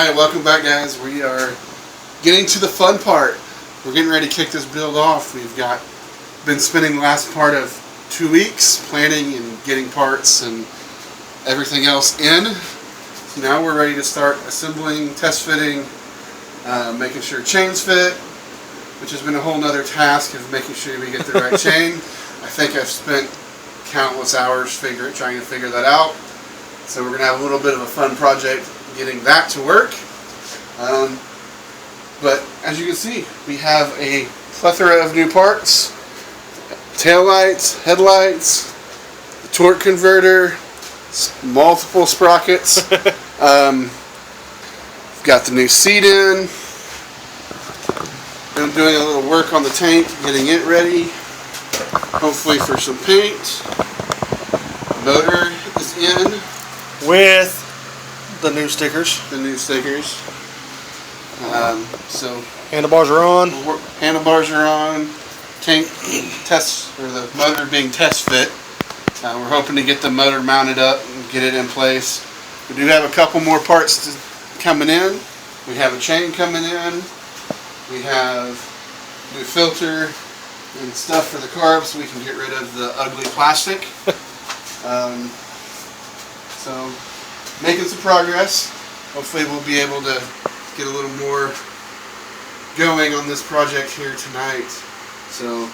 Alright, welcome back guys. We are getting to the fun part. We're getting ready to kick this build off. We've been spending the last part of 2 weeks planning and getting parts and everything else in. So now we're ready to start assembling, test fitting, making sure chains fit, which has been a whole nother task of making sure we get the right chain. I think I've spent countless hours trying to figure that out. So we're going to have a little bit of a fun project getting that to work. But as you can see, we have a plethora of new parts. Tail lights, headlights, the torque converter, multiple sprockets. Got the new seat in. I'm doing a little work on the tank, getting it ready. Hopefully for some paint. Motor is in. With the new stickers. So handlebars are on. Handlebars are on. Tank test, or the motor being test fit. We're hoping to get the motor mounted up and get it in place. We do have a couple more parts coming in. We have a chain coming in. We have new filter and stuff for the carb so we can get rid of the ugly plastic. So making some progress. Hopefully we'll be able to get a little more going on this project here tonight. So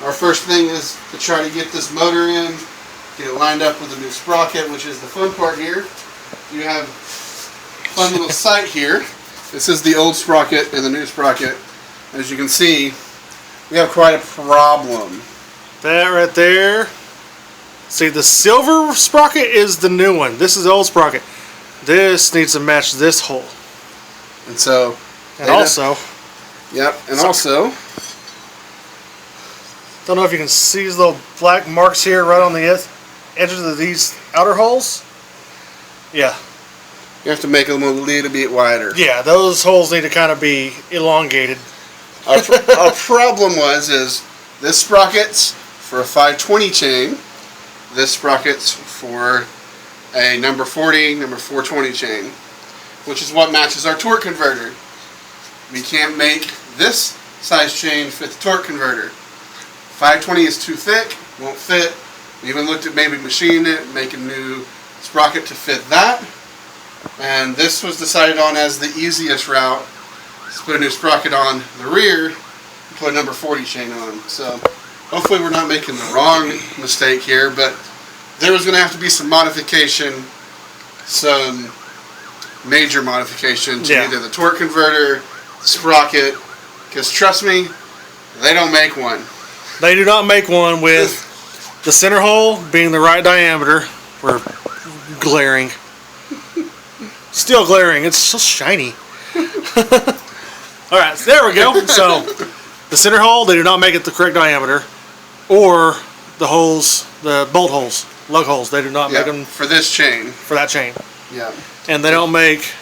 our first thing is to try to get this motor in, get it lined up with a new sprocket, which is the fun part here. You have a fun little sight here. This is the old sprocket and the new sprocket. As you can see, we have quite a problem. That right there. See, the silver sprocket is the new one. This is the old sprocket. This needs to match this hole. And so, and also, also, don't know if you can see these little black marks here right on the edges of these outer holes. Yeah. You have to make them a little bit wider. Yeah, those holes need to kind of be elongated. Our problem is this sprocket's for a 520 chain. This sprocket's for a number 40, number 420 chain, which is what matches our torque converter. We can't make this size chain fit the torque converter. 520 is too thick, won't fit. We even looked at maybe machining it, making a new sprocket to fit that. And this was decided on as the easiest route. Let's put a new sprocket on the rear and put a number 40 chain on. So hopefully we're not making the wrong mistake here, but there was going to have to be some modification, some major modification to either the torque converter, the sprocket, because trust me, they don't make one. They do not make one with the center hole being the right diameter. We're glaring. Still glaring. It's so shiny. Alright, so there we go. So, the center hole, they do not make it the correct diameter. Or the holes, the bolt holes, lug holes, they do not make them for this chain. For that chain. Yeah. And they don't make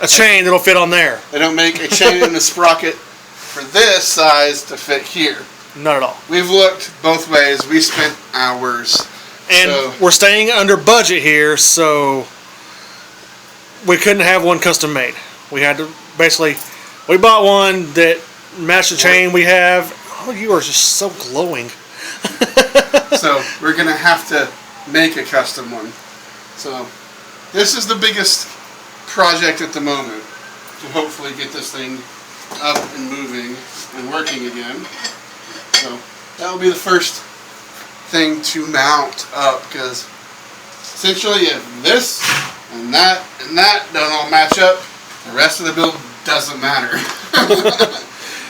a chain that'll fit on there. They don't make a chain and a sprocket for this size to fit here. Not at all. We've looked both ways. We spent hours. And we're staying under budget here, so we couldn't have one custom made. We had to basically, we bought one that matched the chain we have. Oh, you are just so glowing. So we're going to have to make a custom one. So this is the biggest project at the moment to hopefully get this thing up and moving and working again. So that will be the first thing to mount up, because essentially if this and that don't all match up, the rest of the build doesn't matter.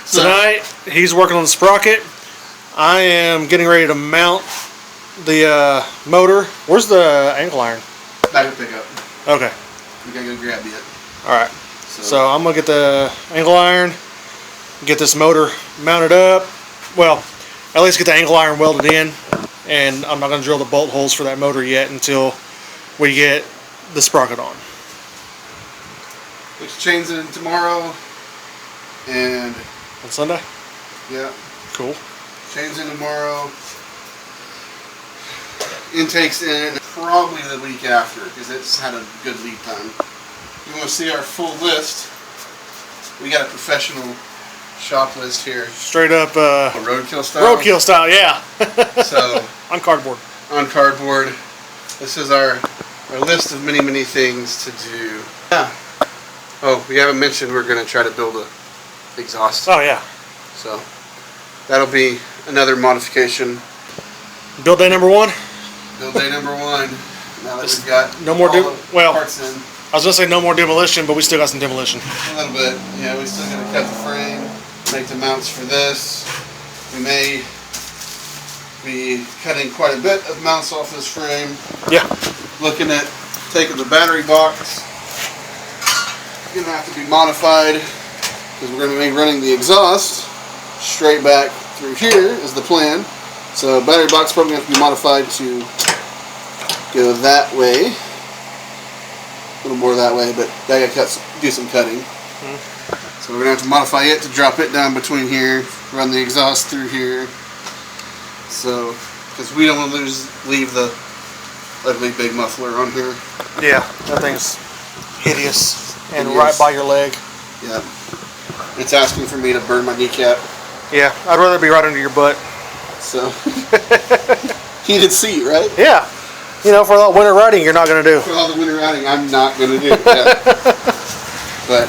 So, tonight he's working on the sprocket. I am getting ready to mount the motor. Where's the angle iron? Back to pick up. Okay. We gotta go grab it. Alright. So I'm gonna get the angle iron, get this motor mounted up. Well, at least get the angle iron welded in, and I'm not gonna drill the bolt holes for that motor yet until we get the sprocket on. Put chains in tomorrow, and on Sunday? Yeah. Cool. Chains in tomorrow. Intakes in probably the week after, because it's had a good lead time. you want to see our full list, we got a professional shop list here. Straight up roadkill style. Roadkill style, yeah. So on cardboard. On cardboard. This is our list of many things to do. Yeah. Oh, we haven't mentioned we're going to try to build a exhaust. Oh yeah. So that'll be another modification. Build day number 1. Build day number 1. Now that we've got no more parts in. I was gonna say no more demolition, but we still got some demolition. A little bit. Yeah, we still gotta cut the frame, make the mounts for this. We may be cutting quite a bit of mounts off this frame. Yeah. Looking at taking the battery box. Gonna have to be modified because we're gonna be running the exhaust straight back through here is the plan. So battery box probably gonna have to be modified to go that way. A little more that way, but I gotta do some cutting. So we're gonna have to modify it to drop it down between here, run the exhaust through here. So, because we don't want to leave the ugly big muffler on here. Yeah, that thing's hideous and right by your leg. Yeah, it's asking for me to burn my kneecap. Yeah, I'd rather be right under your butt. So, heated seat, right? Yeah. You know, for all the winter riding, you're not going to do. For all the winter riding, I'm not going to do. Yeah. But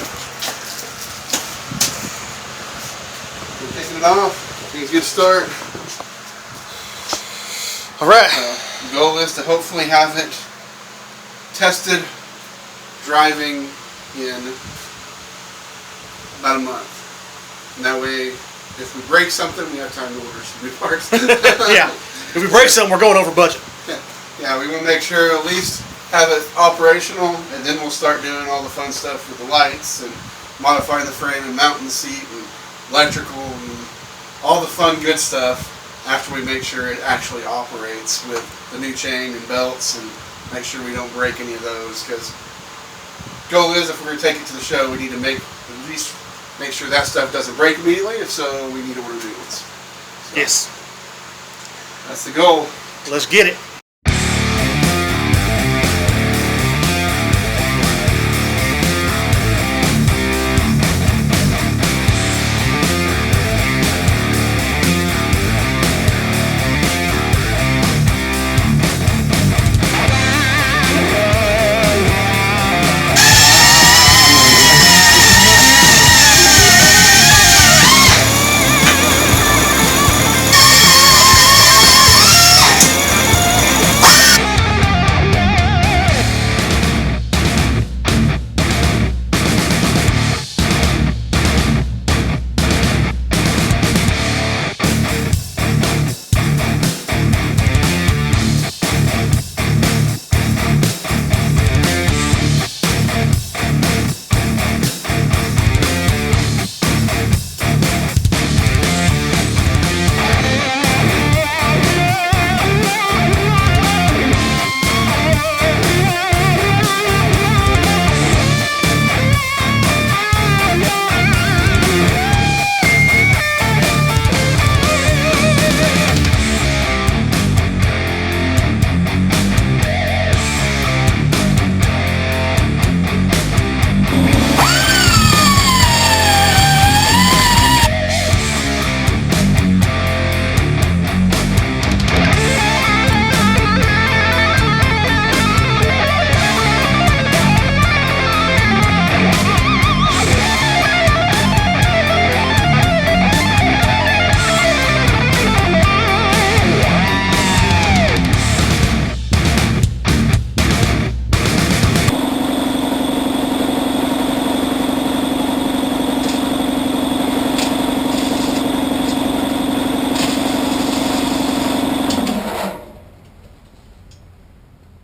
we're taking it off. I think it's a good start. All right. The goal is to hopefully have it tested, driving in about a month. And that way, if we break something, we have time to order some new parts. Yeah. If we break something, we're going over budget. Yeah, we want to make sure at least have it operational, and then we'll start doing all the fun stuff with the lights and modifying the frame and mounting the seat and electrical and all the fun good stuff after we make sure it actually operates with the new chain and belts and make sure we don't break any of those, because goal is if we're going to take it to the show, we need to at least make sure that stuff doesn't break immediately. If so, we need to order new ones. So, yes. That's the goal. Let's get it.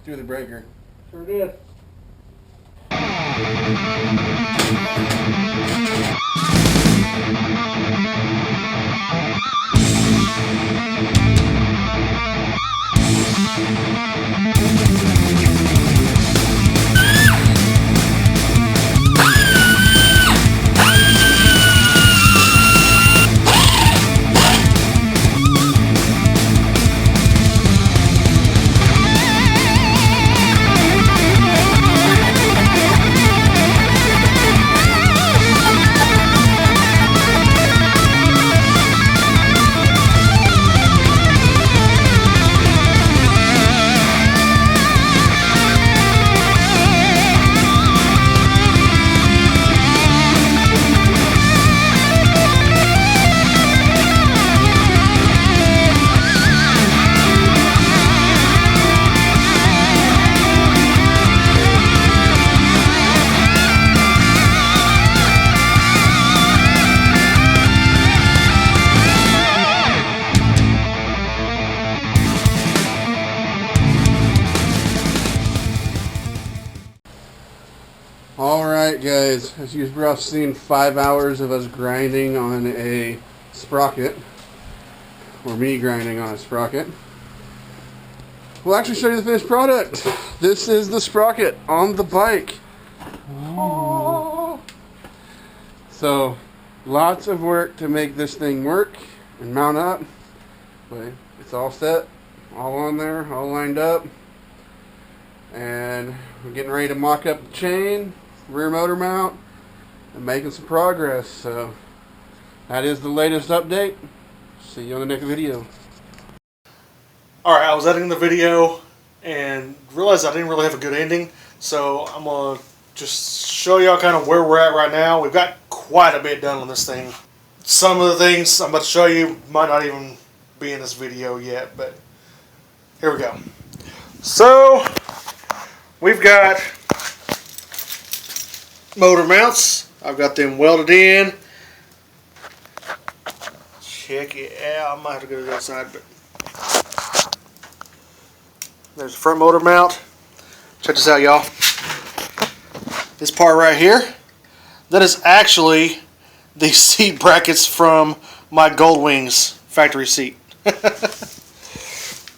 Do the breaker. Sure did. Alright guys, as you've probably seen 5 hours of us grinding on a sprocket, or me grinding on a sprocket. We'll actually show you the finished product. This is the sprocket on the bike. Oh. So, lots of work to make this thing work and mount up, but it's all set, all on there, all lined up. And we're getting ready to mock up the chain, rear motor mount, and making some progress. So that is the latest update. See you on the next video. Alright, I was editing the video and realized I didn't really have a good ending, so I'm going to just show y'all kind of where we're at right now. We've got quite a bit done on this thing. Some of the things I'm about to show you might not even be in this video yet, but here we go. So we've got motor mounts. I've got them welded in. Check it out. I might have to go to the other side, but there's the front motor mount. Check this out, y'all. This part right here, that is actually the seat brackets from my Gold Wings factory seat. We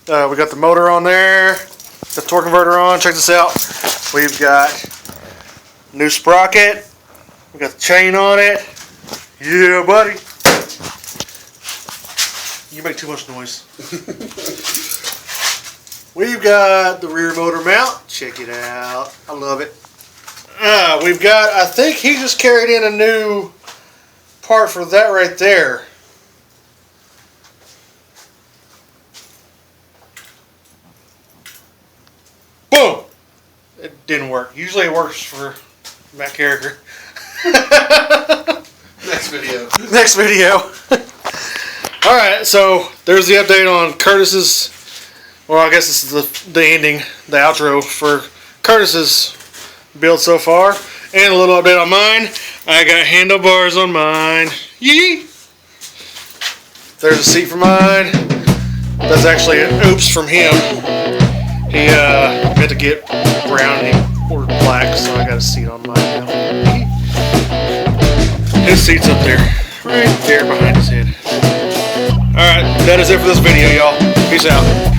got the motor on there, the torque converter on. Check this out. We've got new sprocket. We got the chain on it. Yeah, buddy. You make too much noise. We've got the rear motor mount. Check it out. I love it. We've got, I think he just carried in a new part for that right there. Boom! It didn't work. Usually it works for Matt Carricker. Next video. Next video. Alright, so there's the update on Curtis's, well, I guess this is the ending, the outro for Curtis's build so far. And a little update on mine. I got handlebars on mine. Yee! There's a seat for mine. That's actually an oops from him. He had to get brown and he ordered black, so I got a seat on mine now. His seat's up there. Right there behind his head. Alright, that is it for this video, y'all. Peace out.